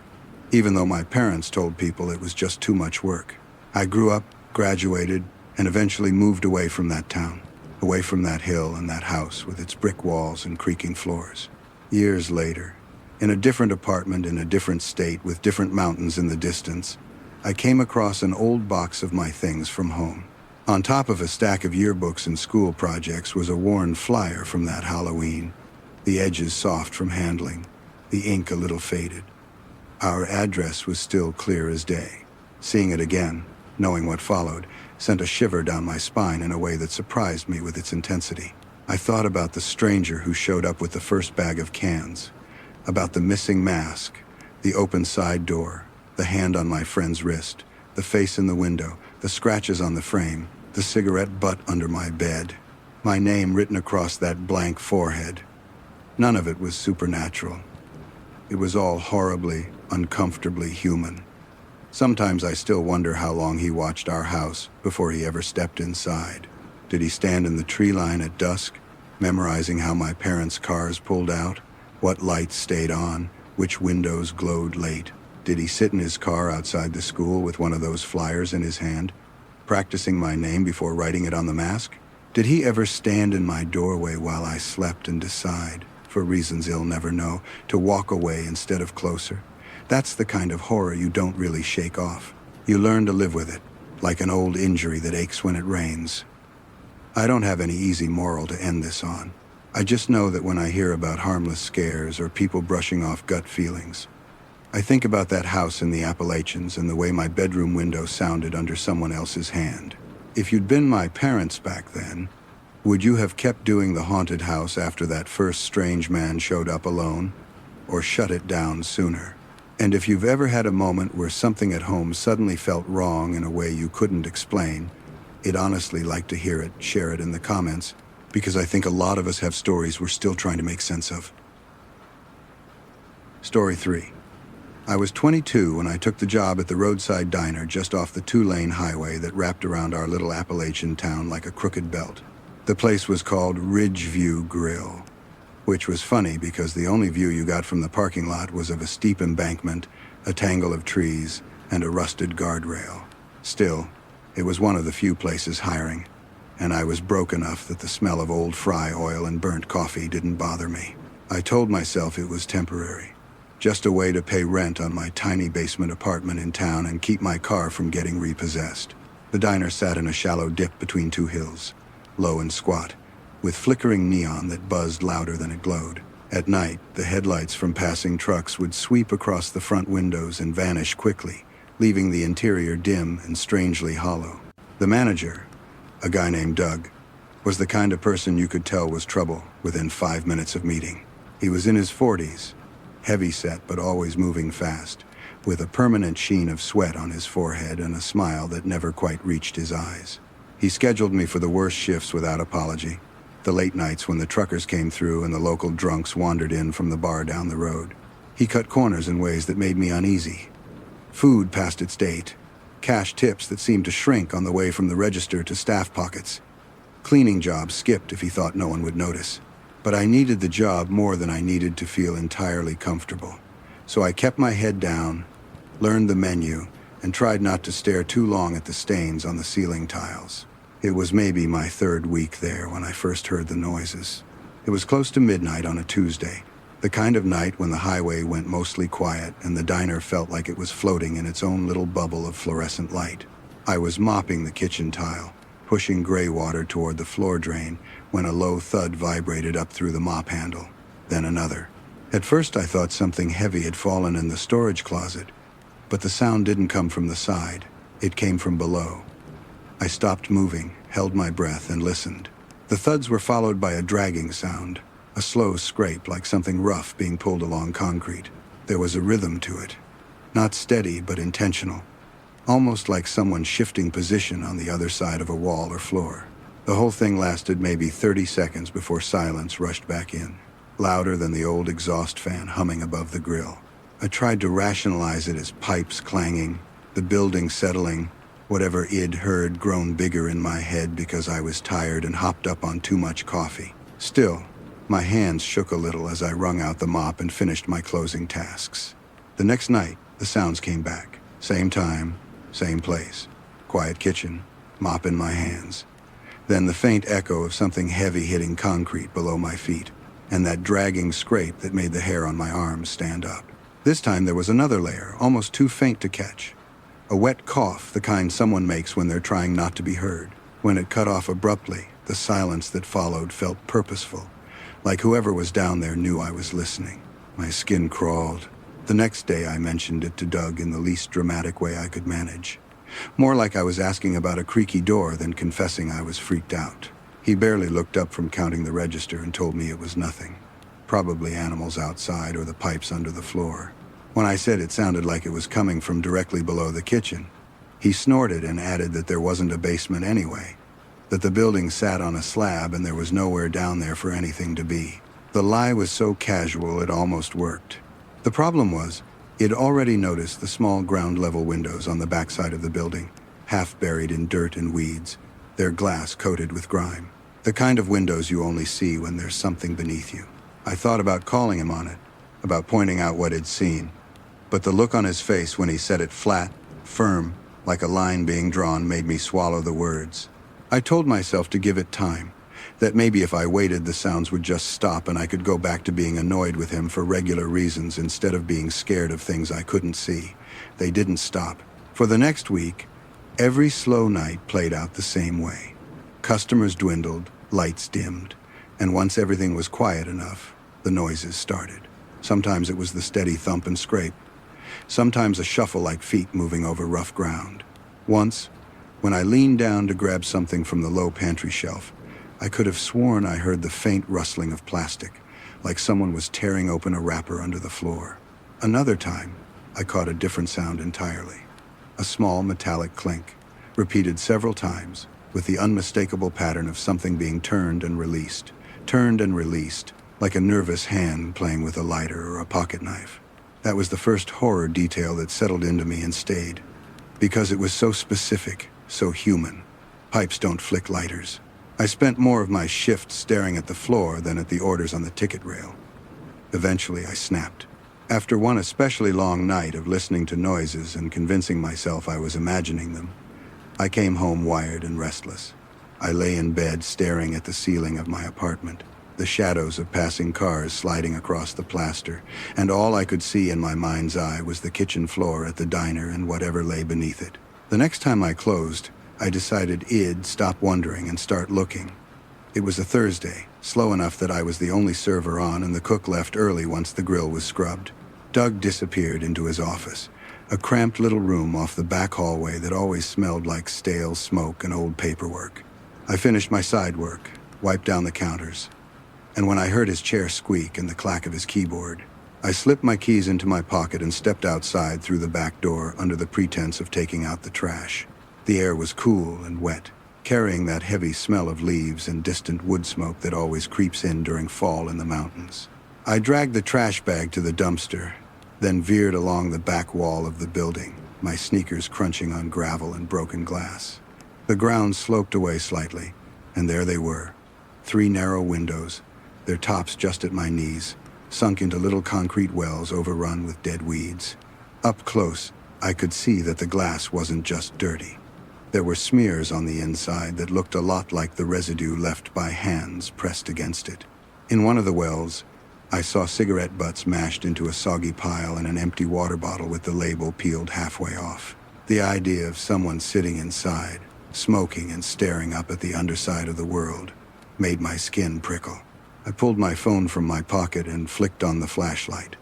even though my parents told people it was just too much work. I grew up, graduated, and eventually moved away from that town, away from that hill and that house with its brick walls and creaking floors. Years later, in a different apartment in a different state with different mountains in the distance, I came across an old box of my things from home. On top of a stack of yearbooks and school projects was a worn flyer from that Halloween, the edges soft from handling, the ink a little faded. Our address was still clear as day. Seeing it again, knowing what followed, sent a shiver down my spine in a way that surprised me with its intensity. I thought about the stranger who showed up with the first bag of cans, about the missing mask, the open side door, the hand on my friend's wrist, the face in the window, the scratches on the frame, the cigarette butt under my bed, my name written across that blank forehead. None of it was supernatural. It was all horribly, uncomfortably human. Sometimes I still wonder how long he watched our house before he ever stepped inside. Did he stand in the tree line at dusk, memorizing how my parents' cars pulled out, what lights stayed on, which windows glowed late? Did he sit in his car outside the school with one of those flyers in his hand, practicing my name before writing it on the mask? Did he ever stand in my doorway while I slept and decide, for reasons he'll never know, to walk away instead of closer? That's the kind of horror you don't really shake off. You learn to live with it, like an old injury that aches when it rains. I don't have any easy moral to end this on. I just know that when I hear about harmless scares or people brushing off gut feelings, I think about that house in the Appalachians and the way my bedroom window sounded under someone else's hand. If you'd been my parents back then, would you have kept doing the haunted house after that first strange man showed up alone, or shut it down sooner? And if you've ever had a moment where something at home suddenly felt wrong in a way you couldn't explain, I'd honestly like to hear it, share it in the comments, because I think a lot of us have stories we're still trying to make sense of. Story 3. I was 22 when I took the job at the roadside diner just off the 2-lane highway that wrapped around our little Appalachian town like a crooked belt. The place was called Ridgeview Grill, which was funny because the only view you got from the parking lot was of a steep embankment, a tangle of trees, and a rusted guardrail. Still, it was one of the few places hiring, and I was broke enough that the smell of old fry oil and burnt coffee didn't bother me. I told myself it was temporary, just a way to pay rent on my tiny basement apartment in town and keep my car from getting repossessed. The diner sat in a shallow dip between two hills, low and squat, with flickering neon that buzzed louder than it glowed. At night, the headlights from passing trucks would sweep across the front windows and vanish quickly, leaving the interior dim and strangely hollow. The manager, a guy named Doug, was the kind of person you could tell was trouble within 5 minutes of meeting. He was in his 40s, heavy-set but always moving fast, with a permanent sheen of sweat on his forehead and a smile that never quite reached his eyes. He scheduled me for the worst shifts without apology, the late nights when the truckers came through and the local drunks wandered in from the bar down the road. He cut corners in ways that made me uneasy. Food past its date, cash tips that seemed to shrink on the way from the register to staff pockets. Cleaning jobs skipped if he thought no one would notice. But I needed the job more than I needed to feel entirely comfortable. So I kept my head down, learned the menu, and tried not to stare too long at the stains on the ceiling tiles. It was maybe my 3rd week there when I first heard the noises. It was close to midnight on a Tuesday, the kind of night when the highway went mostly quiet and the diner felt like it was floating in its own little bubble of fluorescent light. I was mopping the kitchen tile, pushing gray water toward the floor drain, when a low thud vibrated up through the mop handle, then another. At first I thought something heavy had fallen in the storage closet, but the sound didn't come from the side. It came from below. I stopped moving, held my breath, and listened. The thuds were followed by a dragging sound, a slow scrape like something rough being pulled along concrete. There was a rhythm to it, not steady but intentional, almost like someone shifting position on the other side of a wall or floor. The whole thing lasted maybe 30 seconds before silence rushed back in, louder than the old exhaust fan humming above the grill. I tried to rationalize it as pipes clanging, the building settling, whatever id heard grown bigger in my head because I was tired and hopped up on too much coffee. Still, my hands shook a little as I wrung out the mop and finished my closing tasks. The next night, the sounds came back. Same time, same place. Quiet kitchen, mop in my hands. Then the faint echo of something heavy hitting concrete below my feet, and that dragging scrape that made the hair on my arms stand up. This time there was another layer, almost too faint to catch. A wet cough, the kind someone makes when they're trying not to be heard. When it cut off abruptly, the silence that followed felt purposeful, like whoever was down there knew I was listening. My skin crawled. The next day I mentioned it to Doug in the least dramatic way I could manage. More like I was asking about a creaky door than confessing I was freaked out. He barely looked up from counting the register and told me it was nothing. Probably animals outside or the pipes under the floor. When I said it sounded like it was coming from directly below the kitchen, he snorted and added that there wasn't a basement anyway, that the building sat on a slab and there was nowhere down there for anything to be. The lie was so casual it almost worked. The problem was, he'd already noticed the small ground-level windows on the backside of the building, half buried in dirt and weeds, their glass coated with grime. The kind of windows you only see when there's something beneath you. I thought about calling him on it, about pointing out what he'd seen, but the look on his face when he said it flat, firm, like a line being drawn made me swallow the words. I told myself to give it time, that maybe if I waited the sounds would just stop and I could go back to being annoyed with him for regular reasons instead of being scared of things I couldn't see. They didn't stop. For the next week, every slow night played out the same way. Customers dwindled, lights dimmed, and once everything was quiet enough, the noises started. Sometimes it was the steady thump and scrape. Sometimes a shuffle like feet moving over rough ground. Once, when I leaned down to grab something from the low pantry shelf, I could have sworn I heard the faint rustling of plastic, like someone was tearing open a wrapper under the floor. Another time, I caught a different sound entirely. A small metallic clink, repeated several times, with the unmistakable pattern of something being turned and released, like a nervous hand playing with a lighter or a pocket knife. That was the first horror detail that settled into me and stayed, because it was so specific, so human. Pipes don't flick lighters. I spent more of my shift staring at the floor than at the orders on the ticket rail. Eventually, I snapped. After one especially long night of listening to noises and convincing myself I was imagining them, I came home wired and restless. I lay in bed staring at the ceiling of my apartment. the shadows of passing cars sliding across the plaster, and all I could see in my mind's eye was the kitchen floor at the diner and whatever lay beneath it. The next time I closed, I decided I'd stop wondering and start looking. It was a Thursday, slow enough that I was the only server on and the cook left early once the grill was scrubbed. Doug disappeared into his office, a cramped little room off the back hallway that always smelled like stale smoke and old paperwork. I finished my side work, wiped down the counters, and when I heard his chair squeak and the clack of his keyboard, I slipped my keys into my pocket and stepped outside through the back door under the pretense of taking out the trash. The air was cool and wet, carrying that heavy smell of leaves and distant wood smoke that always creeps in during fall in the mountains. I dragged the trash bag to the dumpster, then veered along the back wall of the building, my sneakers crunching on gravel and broken glass. The ground sloped away slightly, and there they were, 3 narrow windows, their tops just at my knees, sunk into little concrete wells overrun with dead weeds. Up close, I could see that the glass wasn't just dirty. There were smears on the inside that looked a lot like the residue left by hands pressed against it. In one of the wells, I saw cigarette butts mashed into a soggy pile and an empty water bottle with the label peeled halfway off. The idea of someone sitting inside, smoking and staring up at the underside of the world, made my skin prickle. I pulled my phone from my pocket and flicked on the flashlight.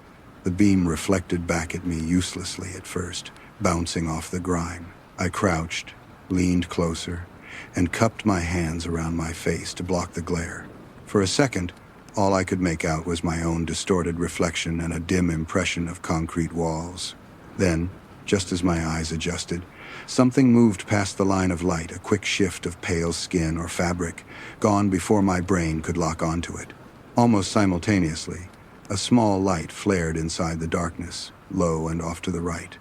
The beam reflected back at me uselessly at first, bouncing off the grime. I crouched, leaned closer, and cupped my hands around my face to block the glare. For a second, all I could make out was my own distorted reflection and a dim impression of concrete walls. Then, just as my eyes adjusted, something moved past the line of light, a quick shift of pale skin or fabric, gone before my brain could lock onto it. Almost simultaneously, a small light flared inside the darkness, low and off to the right.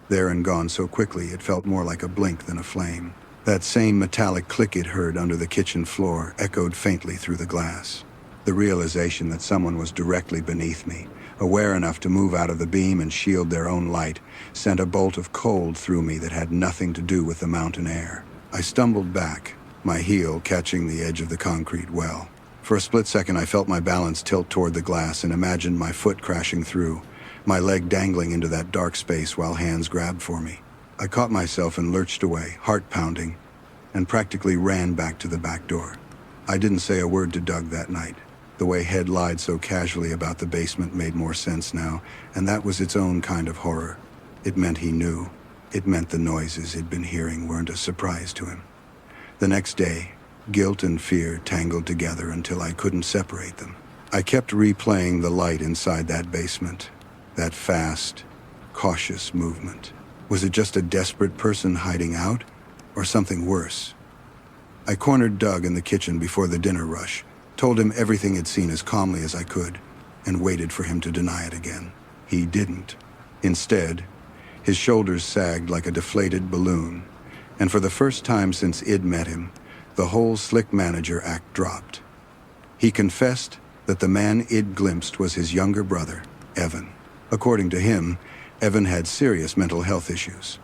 There and gone so quickly it felt more like a blink than a flame. That same metallic click it heard under the kitchen floor echoed faintly through the glass. The realization that someone was directly beneath me, aware enough to move out of the beam and shield their own light, sent a bolt of cold through me that had nothing to do with the mountain air. I stumbled back, my heel catching the edge of the concrete well. For a split second, I felt my balance tilt toward the glass and imagined my foot crashing through, my leg dangling into that dark space while hands grabbed for me. I caught myself and lurched away, heart pounding, and practically ran back to the back door. I didn't say a word to Doug that night. The way Head lied so casually about the basement made more sense now, and that was its own kind of horror. It meant he knew. It meant the noises he'd been hearing weren't a surprise to him. The next day, guilt and fear tangled together until I couldn't separate them. I kept replaying the light inside that basement, that fast, cautious movement. Was it just a desperate person hiding out, or something worse? I cornered Doug in the kitchen before the dinner rush, told him everything he'd seen as calmly as I could, and waited for him to deny it again. He didn't. Instead, his shoulders sagged like a deflated balloon, and for the first time since I'd met him, the whole slick manager act dropped. He confessed that the man I'd glimpsed was his younger brother, Evan. According to him, Evan had serious mental health issues,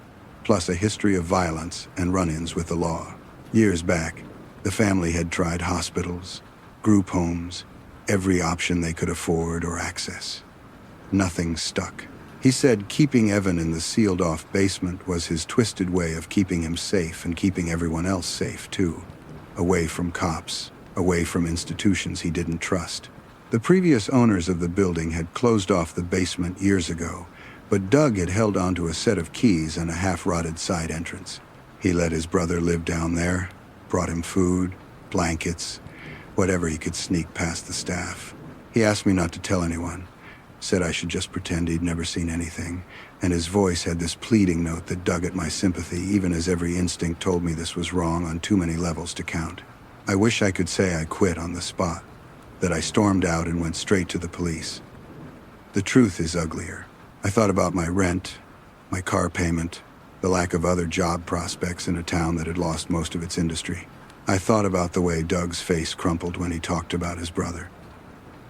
plus a history of violence and run-ins with the law. Years back, the family had tried hospitals, group homes, every option they could afford or access. Nothing stuck. He said keeping Evan in the sealed-off basement was his twisted way of keeping him safe and keeping everyone else safe, too. Away from cops, away from institutions he didn't trust. The previous owners of the building had closed off the basement years ago, but Doug had held onto a set of keys and a half-rotted side entrance. He let his brother live down there, brought him food, blankets, whatever he could sneak past the staff. He asked me not to tell anyone, said I should just pretend he'd never seen anything, and his voice had this pleading note that dug at my sympathy even as every instinct told me this was wrong on too many levels to count. I wish I could say I quit on the spot, that I stormed out and went straight to the police. The truth is uglier. I thought about my rent, my car payment, the lack of other job prospects in a town that had lost most of its industry. I thought about the way Doug's face crumpled when he talked about his brother.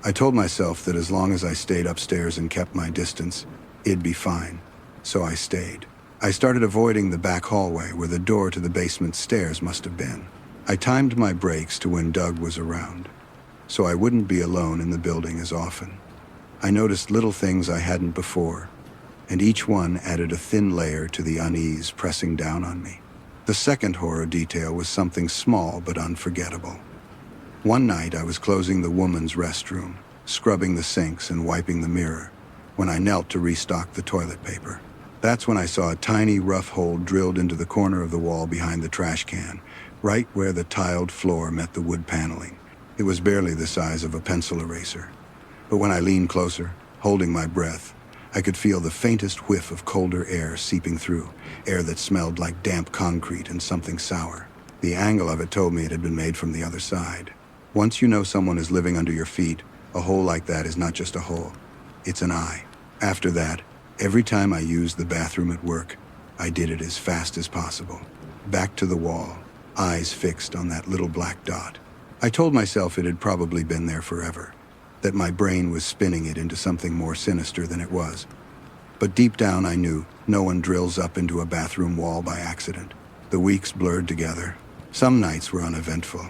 I told myself that as long as I stayed upstairs and kept my distance, it'd be fine. So I stayed. I started avoiding the back hallway where the door to the basement stairs must have been. I timed my breaks to when Doug was around. so I wouldn't be alone in the building as often. I noticed little things I hadn't before, and each one added a thin layer to the unease pressing down on me. The second horror detail was something small but unforgettable. One night I was closing the woman's restroom, scrubbing the sinks and wiping the mirror, when I knelt to restock the toilet paper. That's when I saw a tiny rough hole drilled into the corner of the wall behind the trash can, right where the tiled floor met the wood paneling. It was barely the size of a pencil eraser. But when I leaned closer, holding my breath, I could feel the faintest whiff of colder air seeping through, air that smelled like damp concrete and something sour. The angle of it told me it had been made from the other side. Once you know someone is living under your feet, a hole like that is not just a hole, it's an eye. After that, every time I used the bathroom at work, I did it as fast as possible. Back to the wall, eyes fixed on that little black dot. I told myself it had probably been there forever, that my brain was spinning it into something more sinister than it was. But deep down I knew no one drills up into a bathroom wall by accident. The weeks blurred together. Some nights were uneventful.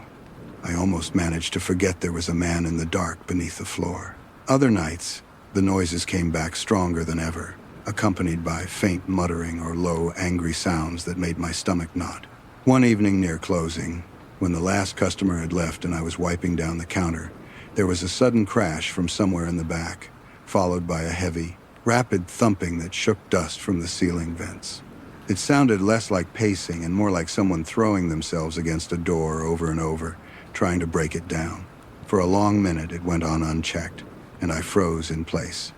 I almost managed to forget there was a man in the dark beneath the floor. Other nights, the noises came back stronger than ever, accompanied by faint muttering or low, angry sounds that made my stomach knot. One evening near closing, when the last customer had left and I was wiping down the counter, there was a sudden crash from somewhere in the back, followed by a heavy, rapid thumping that shook dust from the ceiling vents. It sounded less like pacing and more like someone throwing themselves against a door over and over, trying to break it down. For a long minute it went on unchecked, and I froze in place,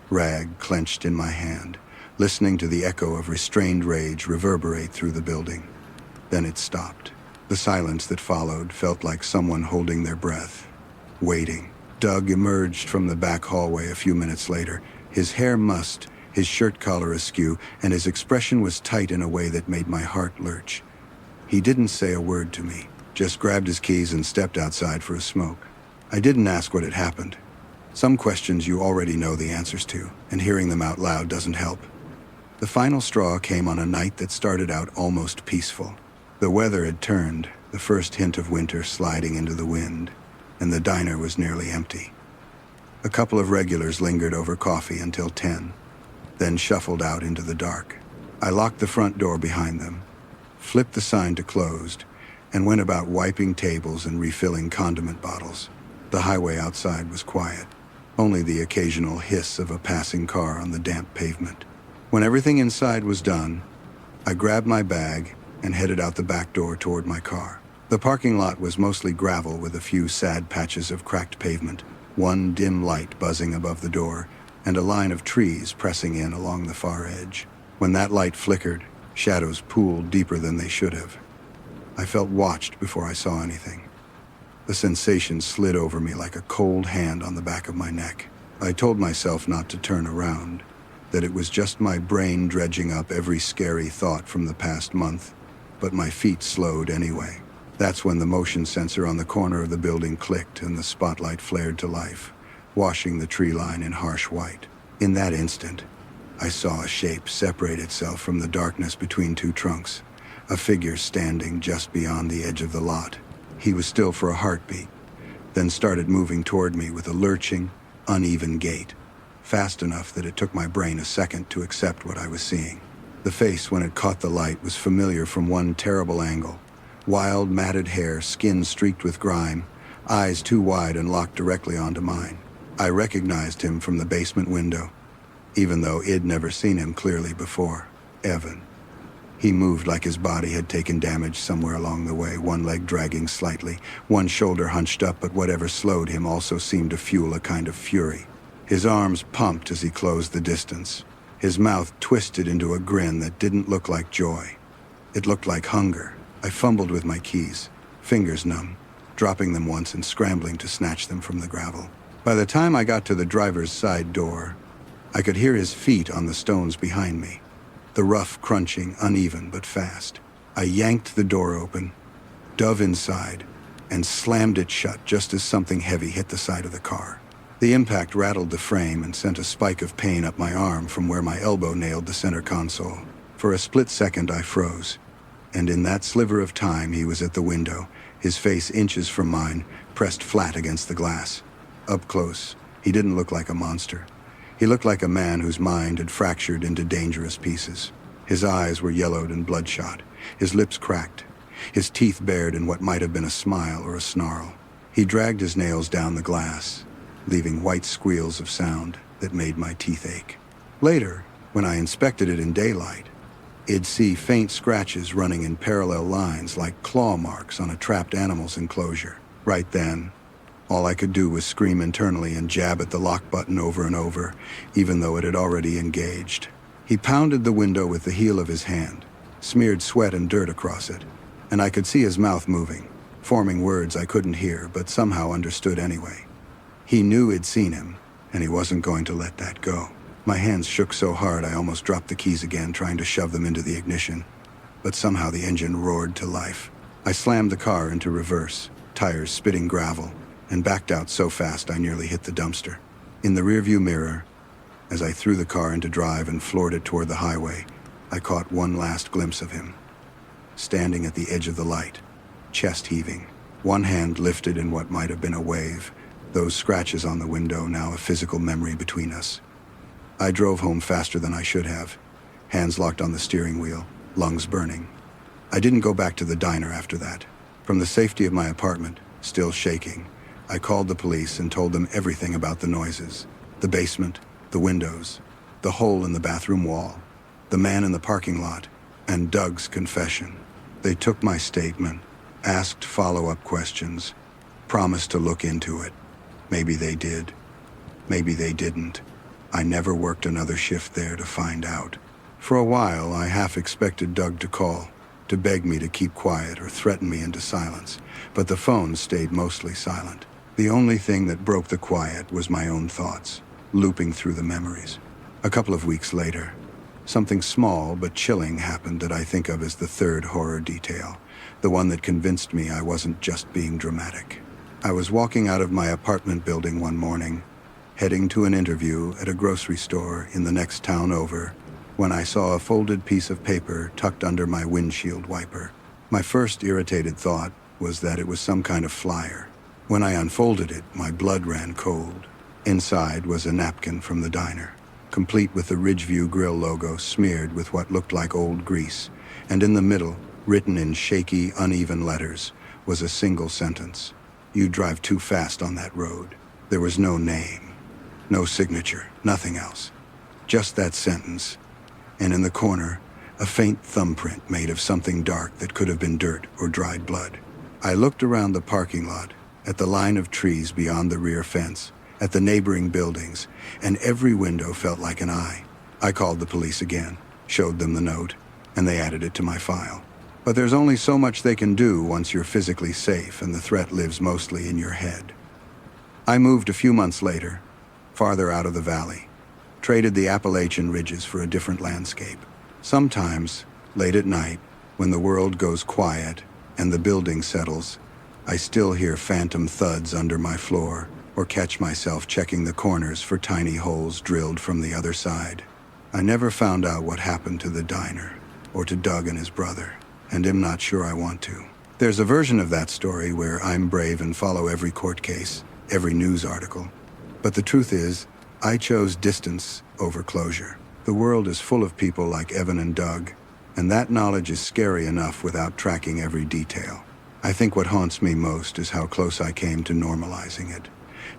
rag clenched in my hand, listening to the echo of restrained rage reverberate through the building. Then it stopped. The silence that followed felt like someone holding their breath, waiting. Doug emerged from the back hallway a few minutes later, his hair mussed, his shirt collar askew, and his expression was tight in a way that made my heart lurch. He didn't say a word to me, just grabbed his keys and stepped outside for a smoke. I didn't ask what had happened. Some questions you already know the answers to, and hearing them out loud doesn't help. The final straw came on a night that started out almost peaceful. The weather had turned, the first hint of winter sliding into the wind, and the diner was nearly empty. A couple of regulars lingered over coffee until 10, then shuffled out into the dark. I locked the front door behind them, flipped the sign to closed, and went about wiping tables and refilling condiment bottles. The highway outside was quiet, only the occasional hiss of a passing car on the damp pavement. When everything inside was done, I grabbed my bag and headed out the back door toward my car. The parking lot was mostly gravel with a few sad patches of cracked pavement, one dim light buzzing above the door, and a line of trees pressing in along the far edge. When that light flickered, shadows pooled deeper than they should have. I felt watched before I saw anything. The sensation slid over me like a cold hand on the back of my neck. I told myself not to turn around, that it was just my brain dredging up every scary thought from the past month, but my feet slowed anyway. That's when the motion sensor on the corner of the building clicked and the spotlight flared to life, washing the tree line in harsh white. In that instant, I saw a shape separate itself from the darkness between two trunks, a figure standing just beyond the edge of the lot. He was still for a heartbeat, then started moving toward me with a lurching, uneven gait, fast enough that it took my brain a second to accept what I was seeing. The face, when it caught the light, was familiar from one terrible angle. Wild, matted hair, skin streaked with grime, eyes too wide and locked directly onto mine. I recognized him from the basement window, even though I'd never seen him clearly before. Evan. He moved like his body had taken damage somewhere along the way, one leg dragging slightly, one shoulder hunched up, but whatever slowed him also seemed to fuel a kind of fury. His arms pumped as he closed the distance, his mouth twisted into a grin that didn't look like joy. It looked like hunger. I fumbled with my keys, fingers numb, dropping them once and scrambling to snatch them from the gravel. By the time I got to the driver's side door, I could hear his feet on the stones behind me, the rough crunching, uneven but fast. I yanked the door open, dove inside, and slammed it shut just as something heavy hit the side of the car. The impact rattled the frame and sent a spike of pain up my arm from where my elbow nailed the center console. For a split second I froze, And in that sliver of time, he was at the window, his face inches from mine, pressed flat against the glass. Up close, he didn't look like a monster. He looked like a man whose mind had fractured into dangerous pieces. His eyes were yellowed and bloodshot, his lips cracked, his teeth bared in what might have been a smile or a snarl. He dragged his nails down the glass, leaving white squeals of sound that made my teeth ache. Later, when I inspected it in daylight, I'd see faint scratches running in parallel lines like claw marks on a trapped animal's enclosure. Right then, all I could do was scream internally and jab at the lock button over and over, even though it had already engaged. He pounded the window with the heel of his hand, smeared sweat and dirt across it, and I could see his mouth moving, forming words I couldn't hear but somehow understood anyway. He knew I'd seen him, and he wasn't going to let that go. My hands shook so hard I almost dropped the keys again, trying to shove them into the ignition, but somehow the engine roared to life. I slammed the car into reverse, tires spitting gravel, and backed out so fast I nearly hit the dumpster. In the rearview mirror, as I threw the car into drive and floored it toward the highway, I caught one last glimpse of him, standing at the edge of the light, chest heaving, one hand lifted in what might have been a wave, those scratches on the window now a physical memory between us. I drove home faster than I should have, hands locked on the steering wheel, lungs burning. I didn't go back to the diner after that. From the safety of my apartment, still shaking, I called the police and told them everything about the noises, the basement, the windows, the hole in the bathroom wall, the man in the parking lot, and Doug's confession. They took my statement, asked follow-up questions, promised to look into it. Maybe they did. Maybe they didn't. I never worked another shift there to find out. For a while, I half expected Doug to call, to beg me to keep quiet or threaten me into silence, but the phone stayed mostly silent. The only thing that broke the quiet was my own thoughts, looping through the memories. A couple of weeks later, something small but chilling happened that I think of as the third horror detail, the one that convinced me I wasn't just being dramatic. I was walking out of my apartment building one morning, heading to an interview at a grocery store in the next town over, when I saw a folded piece of paper tucked under my windshield wiper. My first irritated thought was that it was some kind of flyer. When I unfolded it, my blood ran cold. Inside was a napkin from the diner, complete with the Ridgeview Grill logo smeared with what looked like old grease, and in the middle, written in shaky, uneven letters, was a single sentence. "You drive too fast on that road." There was no name. No signature, nothing else. Just that sentence. And in the corner, a faint thumbprint made of something dark that could have been dirt or dried blood. I looked around the parking lot, at the line of trees beyond the rear fence, at the neighboring buildings, and every window felt like an eye. I called the police again, showed them the note, and they added it to my file. But there's only so much they can do once you're physically safe and the threat lives mostly in your head. I moved a few months later, farther out of the valley, traded the Appalachian ridges for a different landscape. Sometimes, late at night, when the world goes quiet and the building settles, I still hear phantom thuds under my floor or catch myself checking the corners for tiny holes drilled from the other side. I never found out what happened to the diner or to Doug and his brother, and am not sure I want to. There's a version of that story where I'm brave and follow every court case, every news article. But the truth is, I chose distance over closure. The world is full of people like Evan and Doug, and that knowledge is scary enough without tracking every detail. I think what haunts me most is how close I came to normalizing it,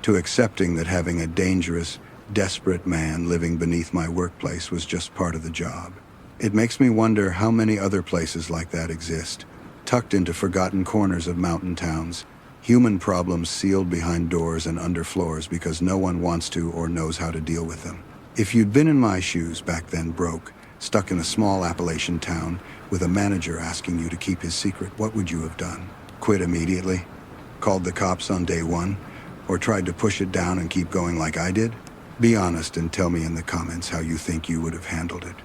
to accepting that having a dangerous, desperate man living beneath my workplace was just part of the job. It makes me wonder how many other places like that exist, tucked into forgotten corners of mountain towns, human problems sealed behind doors and under floors because no one wants to or knows how to deal with them. If you'd been in my shoes back then, broke, stuck in a small Appalachian town with a manager asking you to keep his secret, what would you have done? Quit immediately? Called the cops on day one? Or tried to push it down and keep going like I did? Be honest and tell me in the comments how you think you would have handled it.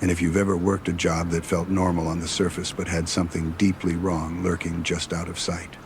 And if you've ever worked a job that felt normal on the surface but had something deeply wrong lurking just out of sight.